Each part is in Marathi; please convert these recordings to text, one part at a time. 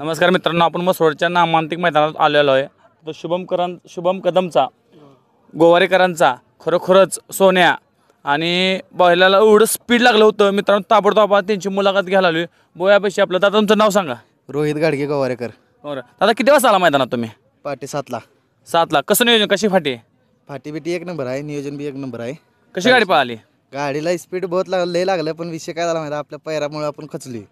नमस्कार मित्रांनो, आपण मसरोडच्या नामांतिक मैदानात आलेलो आहे. तो शुभम कदमचा गोवारेकरांचा खरोखरच सोन्या आणि बैलाला एवढं स्पीड लागलं होतं मित्रांनो. ताबडतोब त्यांची मुलाखत घ्यायला आली. बोयापेक्षा आपलं दादा तुमचं नाव सांगा. रोहित गाडगे गोवारेकर. बरं दादा, किती वाजता आला मैदानात तुम्ही? पाटी 7ला. 7ला. कसं नियोजन, कशी फाटी? फाटी बिटी एक नंबर आहे, नियोजन बी एक नंबर आहे. कशी गाडी पळाली? गाडीला स्पीड बहुत लय लागलं, पण विषय काय झाला माहिती, आपल्या पैरामुळे आपण खचली,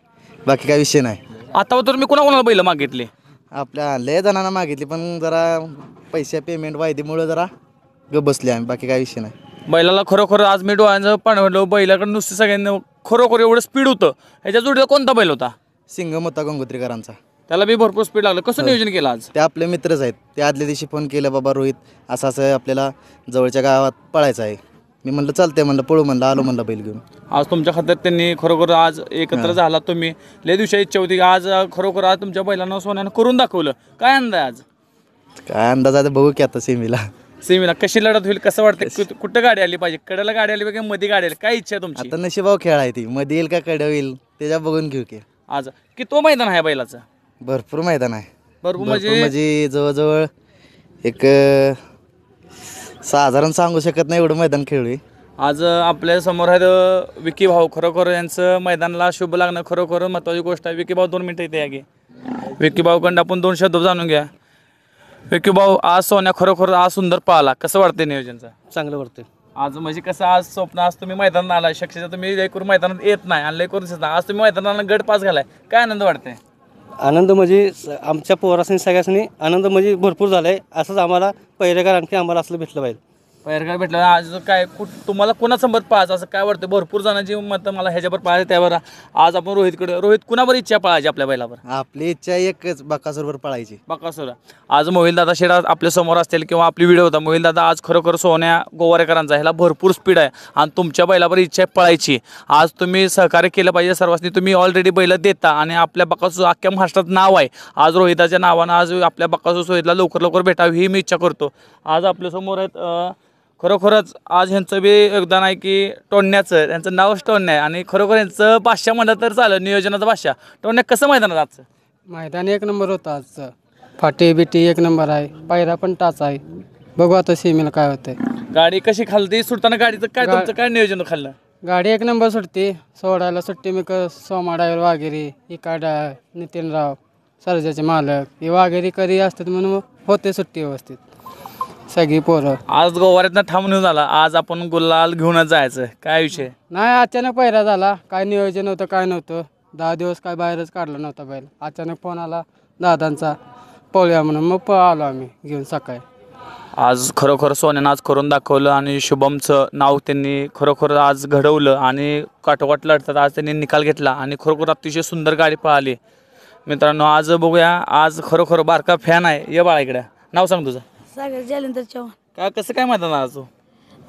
बाकी काय विषय नाही. आता तर मी कोणाकोणाला बैल मागितले? आपल्या लय जणांना मागितली, पण जरा पैसे पेमेंट वायदीमुळे जरा गप बसले आम्ही, बाकी काय विषय नाही. बैलाला खरोखर आज मी डोळ्यांचं पाणी भरलो. बैलाकडे नुसतं सगळ्यांनी खरोखर एवढं स्पीड होतं. ह्याच्या जोडीला कोणता बैल होता? सिंगम होता गंगोत्रीकरांचा. त्याला बी भरपूर स्पीड लागलं. कसं नियोजन केलं आज? ते आपले मित्रच आहेत. ते आदल्या दिवशी फोन केलं, बाबा रोहित असं असं आपल्याला जवळच्या गावात पळायचं आहे. मी म्हणलं चालतंय, म्हणलं पळू, म्हणलं आलो, म्हणलं बैल घेऊन. आज तुमच्या खात्यात त्यांनी खरोखर आज एकत्र झाला. तुम्ही लय दिवशी इच्छा होती, आज खरोखर आज तुमच्या बैलांना सोन्यानं करून दाखवलं. काय अंदाज आज? काय अंदाज आहे बघू की आता सेमीला. सेमीला कशी लढत होईल, कसं वाटतं? कुठं गाडी आली पाहिजे? कडेला गाडी आली पाहिजे, मध्ये गाडी आली? काय इच्छा आहे तुमची? आता नशिबाव खेळ आहे ती, मध्ये येईल का कडे होईल त्याच्या बघून घेऊ की. आज की तो मैदान आहे बैलाचं? भरपूर मैदान आहे. भरपूर म्हणजे जवळजवळ एक साधारण सांगू शकत नाही एवढं मैदान खेळू. आज आपल्या समोर आहेत विकी भाऊ. खरोखर यांचं मैदानाला शुभ लागणं खरोखर महत्त्वाची गोष्ट आहे. विकी भाऊ 2 मिनिटं इथे या की. विकी भाऊकडं आपण 2 शब्द जाणून घ्या. विकी भाऊ, आज सोन्या खरोखर आज सुंदर पाहिला. कसं वाटतं नियोजनचं? चांगलं वाटतं. आज म्हणजे कसं आज स्वप्न, आज तुम्ही मैदानात आला. शक्यता तुम्ही लय करून मैदानात येत नाही आणि लय करून दिसत नाही. आज तुम्ही मैदानाला गट पास घालाय. काय आनंद वाटतंय? आनंद म्हणजे आमच्या पोरासनी सगळ्यांनी आनंद म्हणजे भरपूर झाला आहे. असंच आम्हाला पहिरेकर आणखी आम्हाला असलं भेटलं पाहिजे. पहिरगार भेटलं आज काय तुम्हाला कोणासंबत पाहायचं असं काय वाटतं? भरपूर जणांची मतं मला ह्याच्यावर पाहायचं. त्यावर आज आपण रोहित कुणावर इच्छा पळायची आपल्या बैलावर? आपली इच्छा एकच, बकासूरवर पळायची. बकासूर. आज मोहिलदादा शेडा आपल्या समोर असतील किंवा आपली व्हिडिओ होता. मोहिलदादा आज खरोखर सोन्या गोवारेकरांचा ह्याला भरपूर स्पीड आहे आणि तुमच्या बैलावर इच्छा आहे पळायची. आज तुम्ही सहकार्य केलं पाहिजे सर्वांनी. तुम्ही ऑलरेडी बैल देता आणि आपल्या बकासूर अख्ख्या महाराष्ट्रात नाव आहे. आज रोहिताच्या नावानं आज आपल्या बकासूर सोहितला लवकर भेटावी ही मी इच्छा करतो. आज आपल्यासमोर आहेत खरोखरच आज ह्यांचं बी योगदान आहे की टोण्याचं, त्यांचं नावच टोन्या आहे आणि खरोखर यांचं बादशाह म्हणलं तर चालेल, नियोजनाचा बादशाह. टोन्या कसं मैदानात आजचं? मैदान एक नंबर होतं आजचं. फाटी बिटी एक नंबर आहे, पायरा पण टाच आहे. बघू आता सीमेला काय होतंय. गाडी कशी खालती सुटताना गाडीचं काय तुमचं काय नियोजन खाल्लं? गाडी एक नंबर सुटते. सोडायला सुट्टी मी सोमा ड्रायव्हर वाघेरी, इकाडा नितीनराव सर्जाचे मालक हे वाघेरी कधी असतात म्हणून होते सुट्टी व्यवस्थित सगळी पोरं. आज गोवाऱ्यातनं थांबून येऊन झाला. आज आपण गुलाल घेऊनच जायचं. काय विषय नाही, अचानक पहिरा झाला. काय नियोजन होतं काय नव्हतं. 10 दिवस काय बाहेरच काढला नव्हता बैल. अचानक फोन आला दादांचा, पळूया म्हणून मग आलो आम्ही घेऊन सकाळी. आज खरोखर सोन्यानं आज करून दाखवलं आणि शुभमचं नाव त्यांनी खरोखर आज घडवलं आणि काठोकाठ लढतात आज त्यांनी निकाल घेतला आणि खरोखर अतिशय सुंदर गाडी पळाली. मित्रांनो आज बघूया. आज खरोखर बारका फॅन आहे. ये बाळा इकडे. नाव सांग तुझं? सागर जालिंदर चव्हाण. काय कसं काय मैदान आज तू?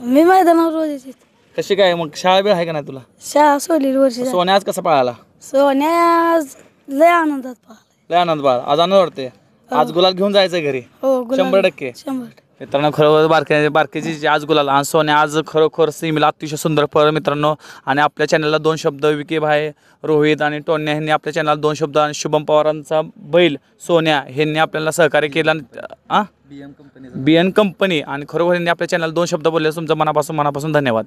मी मैदानावर रोज येते. कशी काय मग शाळा बी आहे का नाही तुला? शाळा सोडली वर्षी. सोन्या आज कसा पळाला? सोन्या आज लय आनंदात पाहिला. लय आनंद बाळ. आज आनंद वाटते. आज गुलाल घेऊन जायचं घरी. हो, 100%. 100%. मित्रांनो खरोखर बारकेची आज गुलाल आणि सोन्या आज खरोखर सीमेला अतिशय सुंदर पळ मित्रांनो. आणि आपल्या चॅनलला 2 शब्द विकी भाई, रोहित आणि टोन्या ह्यांनी आपल्या चॅनलला 2 शब्द आणि शुभम पवारांचा बैल सोन्या ह्यांनी आपल्याला सहकार्य केलं. BN कंपनी आणि खरोखर यांनी आपल्या चॅनलला 2 शब्द बोलले. तुमचं मनापासून धन्यवाद.